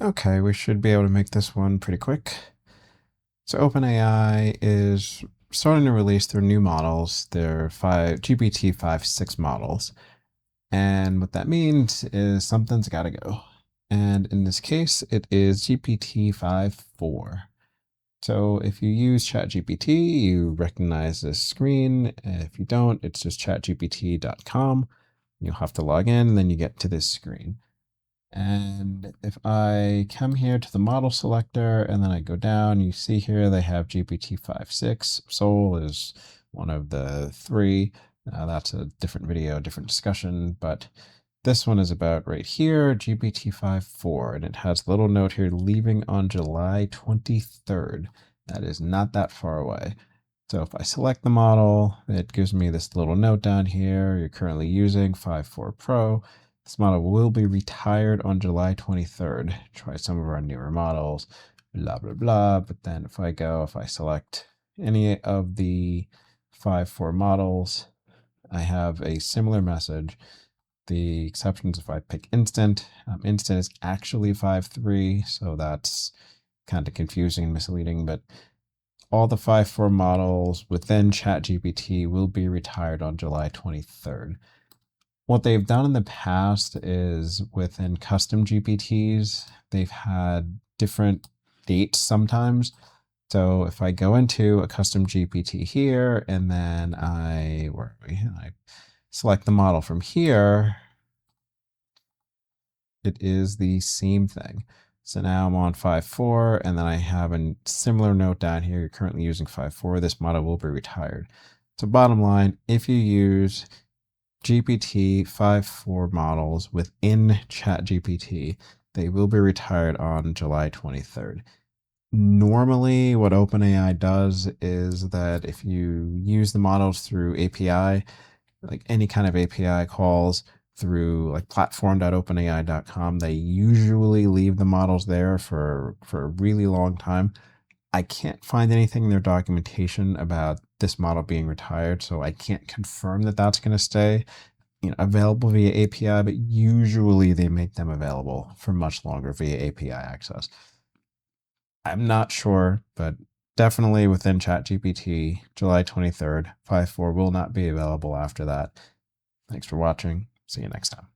Okay, we should be able to make this one pretty quick. So OpenAI is starting to release their new models, their GPT-5.6 models. And what that means is something's got to go. And in this case, it is GPT-5.4. So if you use ChatGPT, you recognize this screen. If you don't, it's just chatgpt.com. You'll have to log in, and then you get to this screen. And if I come here to the model selector and then I go down, you see here they have GPT-5.6. Soul is one of the three. That's a different video, different discussion, but this one is about right here, GPT-5.4, and it has a little note here, leaving on July 23rd. That is not that far away. So if I select the model, it gives me this little note down here. You're currently using 5.4 Pro. This model will be retired on July 23rd. Try some of our newer models, blah, blah, blah. But then if I select any of the 5.4 models, I have a similar message. The exceptions if I pick instant. Instant is actually 5.3, so that's kind of confusing and misleading, but all the 5.4 models within ChatGPT will be retired on July 23rd. What they've done in the past is within custom GPTs, they've had different dates sometimes. So if I go into a custom GPT here and then I select the model from here, it is the same thing. So now I'm on 5.4 and then I have a similar note down here. You're currently using 5.4. This model will be retired. So bottom line, if you use GPT 5.4 models within ChatGPT, they will be retired on July 23rd. Normally, what OpenAI does is that if you use the models through API, like any kind of API calls through like platform.openai.com, they usually leave the models there for a really long time. I can't find anything in their documentation about this model being retired, so I can't confirm that that's going to stay available via API, but usually they make them available for much longer via API access. I'm not sure, but definitely within ChatGPT, July 23rd, 5.4 will not be available after that. Thanks for watching. See you next time.